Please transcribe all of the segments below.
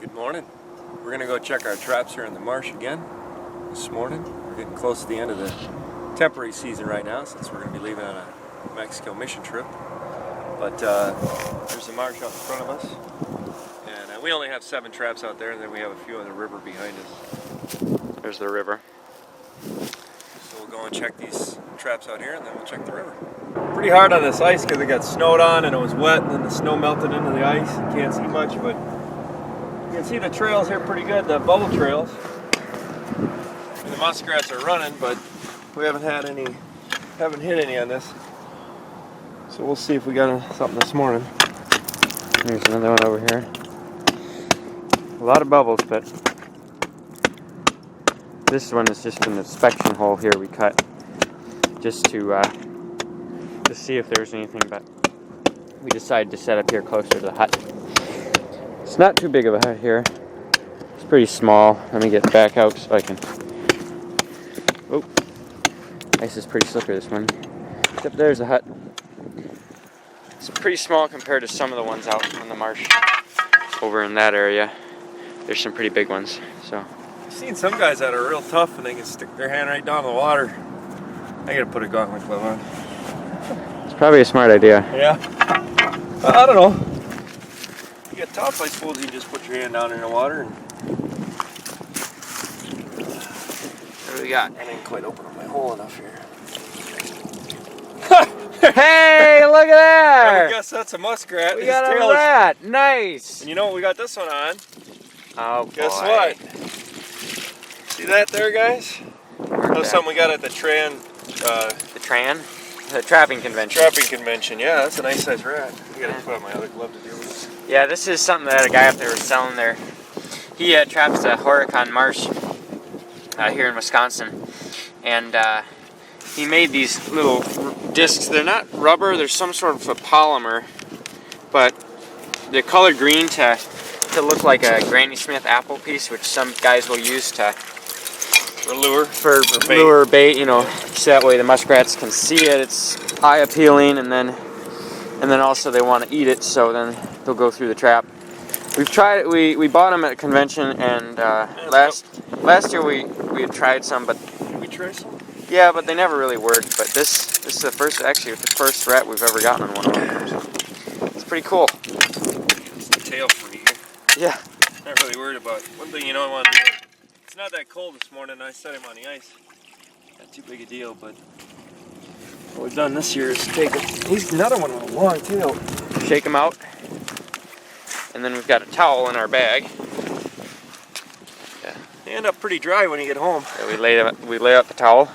Good morning. We're going to go check our traps here in the marsh again this morning. We're getting close to the end of the temporary season right now since we're going to be leaving on a Mexico mission trip. But there's the marsh out in front of us. And we only have 7 traps out there, and then we have a few on the river behind us. There's the river. So we'll go and check these traps out here, and then we'll check the river. Pretty hard on this ice because it got snowed on and it was wet, and then the snow melted into the ice. You can't see much, but you can see the trails here pretty good, the bubble trails. And the muskrats are running, but we haven't hit any on this. So we'll see if we got something this morning. There's another one over here. A lot of bubbles, but this one is just an inspection hole here we cut just to see if there's anything, but we decided to set up here closer to the hut. It's not too big of a hut here. It's pretty small. Let me get back out so I can... Oh, ice is pretty slippery this one. Except there's the hut. It's pretty small compared to some of the ones out in the marsh. Over in that area, there's some pretty big ones. So I've seen some guys that are real tough and they can stick their hand right down the water. I gotta put a gauntlet glove on. it's probably a smart idea. Yeah. I don't know. You get tough, I suppose you can just put your hand down in the water and... What do we got? I didn't quite open up my hole enough here. Hey, look at I that! guess that's a muskrat. We His got tail a rat. Nice. And you know what we got this one on? Oh boy. Guess what? See that there, guys? That was something we got at the The trapping convention. trapping convention. Yeah, that's a nice size rat. I gotta put on my other glove to deal with this. Yeah, this is something that a guy up there was selling there. He traps the Horicon Marsh here in Wisconsin, and he made these little discs. They're not rubber, they're some sort of a polymer, but they're colored green to look like a Granny Smith apple piece, which some guys will use For lure? for bait. Lure bait, you know, so that way the muskrats can see it. It's eye appealing, and then also they want to eat it, so then they'll go through the trap. We've tried it. We bought them at a convention, and last year we had tried some, but Did we try some? yeah, but they never really worked. But this is the first rat we've ever gotten on one of them. So it's pretty cool. It's the tail for you. Yeah. Not really worried about it. One thing you know I want to do. It's not that cold this morning, and I set him on the ice. Not too big a deal, but what we've done this year is take it. He's another one with a long tail. Shake them out, and then we've got a towel in our bag. Yeah. They end up pretty dry when you get home. So we lay out the towel.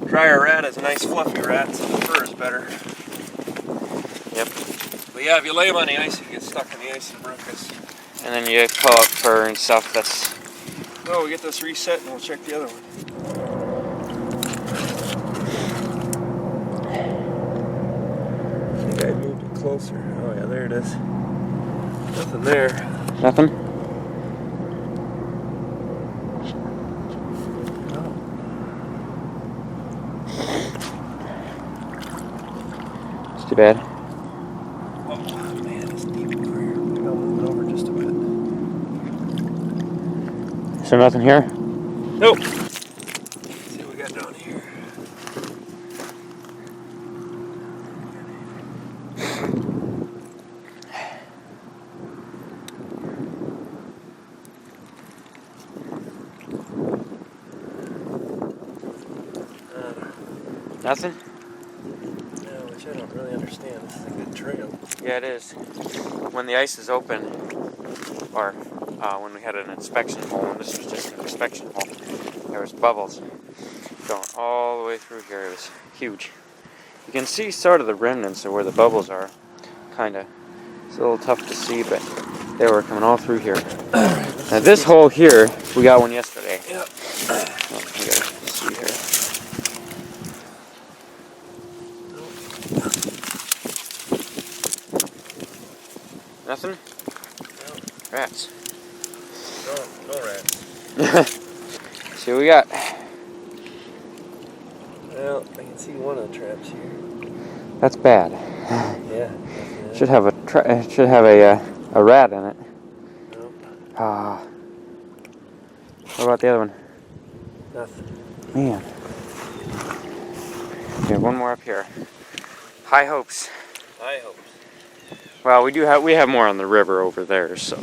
Drier rat is a nice fluffy rat, so the fur is better. Yep. But yeah, if you lay them on the ice, you get stuck in the ice and broke us. And then you pull out fur and stuff. That's... Oh, we get this reset and we'll check the other one. I think I moved it closer. Oh yeah, there it is. Nothing there. Nothing? It's too bad. Oh man, it's deep over here. Maybe I'll move it over just a bit. Is there nothing here? Nope. Let's see what we got down here. Nothing? No, which I don't really understand. This is a good trail. Yeah, it is. When the ice is open, or when we had an inspection hole, and this was just an inspection hole, there was bubbles going all the way through here. It was huge. You can see sort of the remnants of where the bubbles are. Kind of. It's a little tough to see, but they were coming all through here. Now this hole here, we got one yesterday. Yep. Oh, we gotta see here. Nothing? No. Rats. No rats. See what we got. Well, I can see one of the traps here. That's bad. Yeah. Should have a rat in it. Nope. Ah. What about the other one? Nothing. Man. Okay, one more up here. High hopes. I hope. Well, we have more on the river over there, so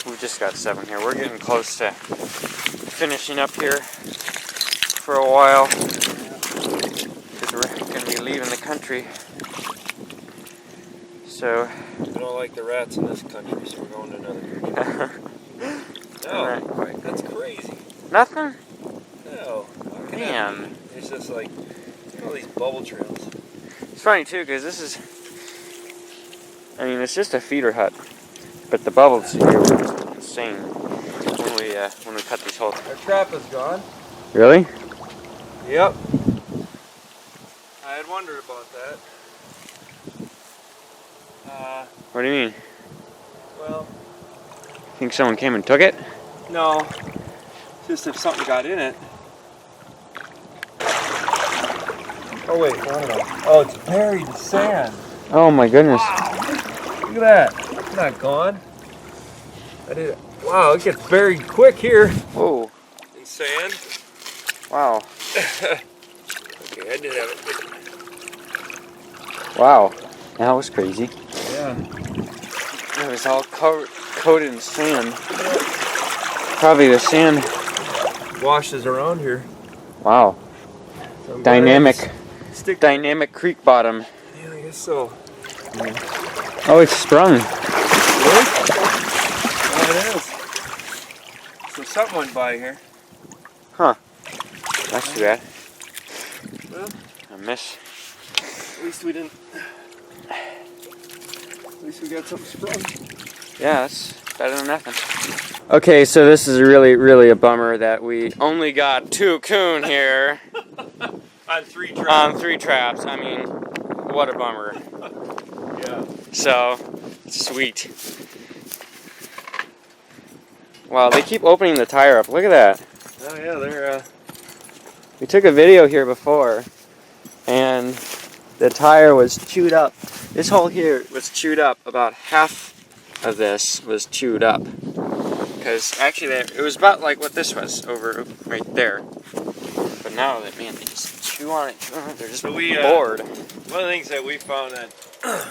we've just got 7 here. We're getting close to finishing up here for a while because we're going to be leaving the country. So We don't like the rats in this country, so we're going to another country. No, Right. that's crazy. nothing. No, how can that Man, be? It's just like all these bubble trails. it's funny too because this is. I mean, it's just a feeder hut, but the bubbles here were just insane when we cut these holes. Our trap is gone. Really? Yep. I had wondered about that. What do you mean? Well, Think someone came and took it? no. Just if something got in it. Oh wait, I don't know. Oh, it's buried in sand. Oh my goodness! Wow. Look at that. It's not gone. I did it. Wow, it gets buried quick here Whoa! in sand. Wow! Okay, I did have it. Wow! That was crazy. Yeah. It was all coated in sand. Probably the sand. Washes around here. Wow! So I'm Dynamic. gonna stick. Dynamic creek bottom. Yeah, I guess so. Oh, it's sprung. Really? Oh, it is. So something went by here. Huh? That's too bad. Well, I miss. at least we didn't. At least we got something sprung. Yeah, that's better than nothing. Okay, so this is really a bummer that we only got 2 coon here On 3 traps. on 3 traps. I mean, what a bummer. Yeah. So, sweet. Wow, they keep opening the tire up. Look at that. Oh yeah, they're. We took a video here before, and the tire was chewed up. This hole here was chewed up. About half of this was chewed up. Because actually, it was about like what this was over right there. But now that, man, they just chew on it. They're just bored. One of the things that we found that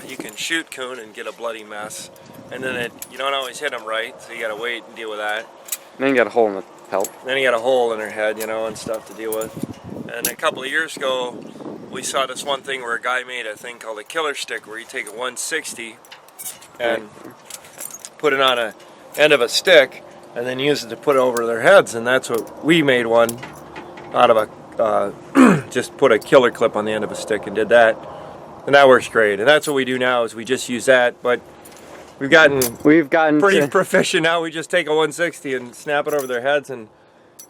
you can shoot coon and get a bloody mess, and then you don't always hit them right, so you got to wait and deal with that. And then you got a hole in the pelt. Then you got a hole in their head, and stuff to deal with. And a couple of years ago, we saw this one thing where a guy made a thing called a killer stick, where you take a 160 and put it on a end of a stick, and then use it to put it over their heads. And that's what we made one out of a just put a killer clip on the end of a stick and did that, and that works great. And that's what we do now, is we just use that. But we've gotten pretty proficient now. We just take a 160 and snap it over their heads, and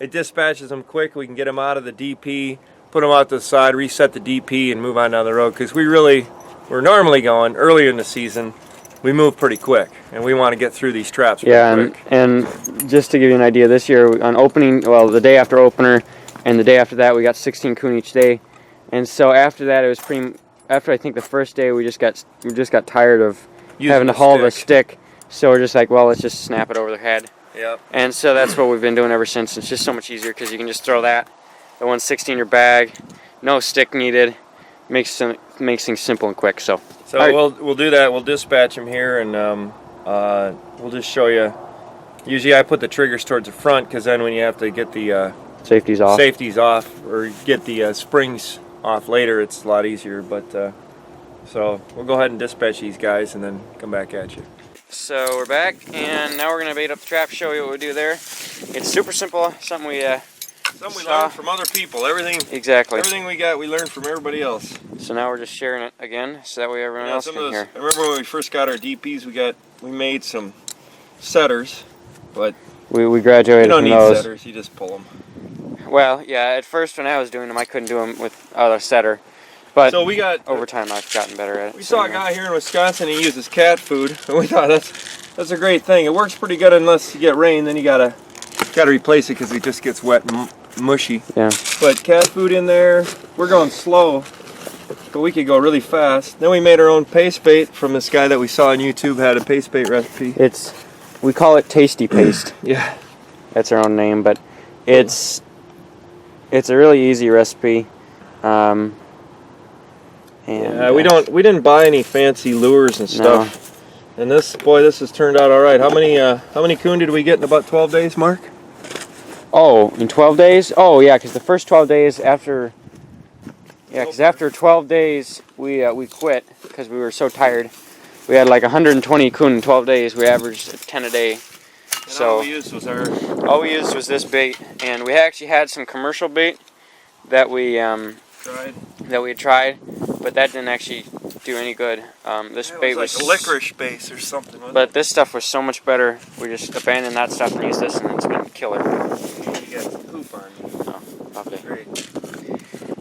it dispatches them quick. We can get them out of the DP, put them out to the side, reset the DP, and move on down the road. Because we're normally going early in the season, we move pretty quick, and we want to get through these traps pretty quick. and just to give you an idea, this year on opening, well, the day after opener, and the day after that, we got 16 coon each day. And so after that, it was after I think the first day, we just got tired of having to haul the stick. So we're just like, well, let's just snap it over their head. Yep. And so that's what we've been doing ever since. It's just so much easier because you can just throw the 160 in your bag, no stick needed. Makes things simple and quick. So right. we'll do that. We'll dispatch them here, and we'll just show you. Usually, I put the triggers towards the front, because then when you have to get the safeties off or get the springs off later, it's a lot easier. But so we'll go ahead and dispatch these guys and then come back at you. So we're back, and now we're gonna bait up the trap, show you what we do there. It's super simple, something we learn from other people. Everything we got, we learned from everybody else. So now we're just sharing it again, so that way everyone else can hear. I remember when we first got our DPs, we made some setters, but we graduated from those. You don't need setters, you just pull them. Well, yeah, at first when I was doing them, I couldn't do them without a setter. But so over time, I've gotten better at it. We saw a guy here in Wisconsin, he uses cat food, and we thought that's a great thing. It works pretty good unless you get rain, then you gotta replace it because it just gets wet and mushy. Yeah. But cat food in there, we're going slow, but we could go really fast. Then we made our own paste bait from this guy that we saw on YouTube, had a paste bait recipe. It's We call it Tasty Paste. Yeah. That's our own name, but it's a really easy recipe. And Yeah, we didn't buy any fancy lures and stuff. No. And this has turned out all right. How many coon did we get in about 12 days, Mark? Oh, in 12 days? Oh, yeah, because the first 12 days after... Yeah, because after 12 days, we quit because we were so tired. We had like 120 coon in 12 days. We averaged 10 a day. So all we used was this bait, and we actually had some commercial bait that we tried, but that didn't actually do any good. This bait was like a licorice base or something. But this stuff was so much better. We just abandoned that stuff and used this, and it's been killer. You got poop on you. Oh, lovely. Great.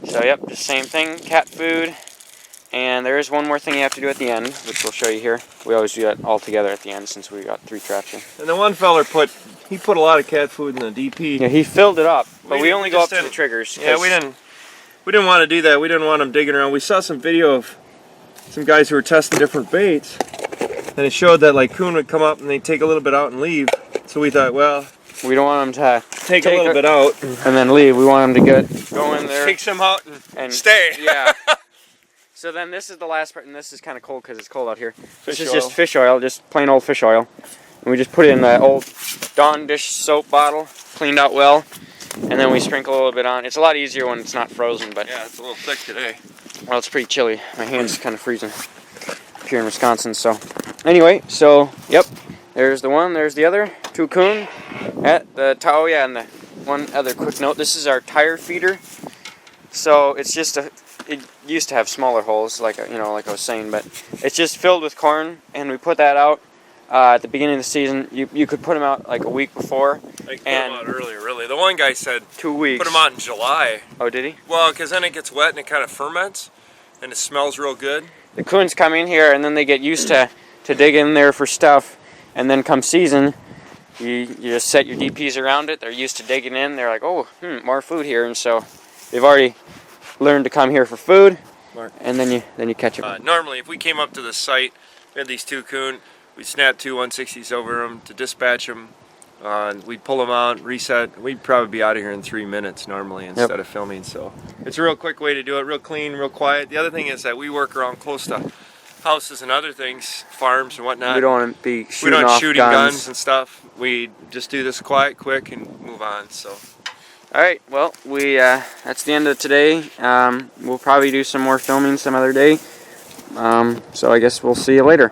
So yep, the same thing, cat food. And there is one more thing you have to do at the end, which we'll show you here. We always do that all together at the end since we got 3 traps here. And the one feller put a lot of cat food in the DP. Yeah, he filled it up, but we only go up to the triggers. Yeah, we didn't want to do that. We didn't want them digging around. We saw some video of some guys who were testing different baits, and it showed that like coon would come up and they'd take a little bit out and leave. So we thought, well, we don't want them to take a little bit out and then leave. We want them to go in there, take some out and stay. Yeah. So then this is the last part, and this is kind of cold because it's cold out here. This is oil. just fish oil, just plain old fish oil. And we just put it in the old Dawn dish soap bottle, cleaned out well, and then we sprinkle a little bit on. It's a lot easier when it's not frozen, but yeah, it's a little thick today. Well, it's pretty chilly. My hand's kind of freezing up here in Wisconsin. So anyway, so yep, there's the one, there's the other, 2 coon at the oh yeah, and the one other quick note. This is our tire feeder. So it's just it used to have smaller holes, like like I was saying, but it's just filled with corn, and we put that out at the beginning of the season. You could put them out like a week before. Like put them out earlier, really. The one guy said 2 weeks. Put them out in July. Oh, did he? Well, because then it gets wet and it kind of ferments, and it smells real good. The coons come in here, and then they get used to dig in there for stuff, and then come season, you just set your DPs around it. They're used to digging in. They're like, oh, more food here, and so they've already learned to come here for food, and then you catch them. Normally, if we came up to the site, we had these 2 coon, we'd snap 2 160s over them to dispatch them. We'd pull them out, reset. We'd probably be out of here in 3 minutes normally instead of filming. So it's a real quick way to do it, real clean, real quiet. The other thing is that we work around close to houses and other things, farms and whatnot. We don't want to be shooting we don't off shooting guns and stuff. We just do this quiet, quick, and move on. So. All right, well, that's the end of today. We'll probably do some more filming some other day. So I guess we'll see you later.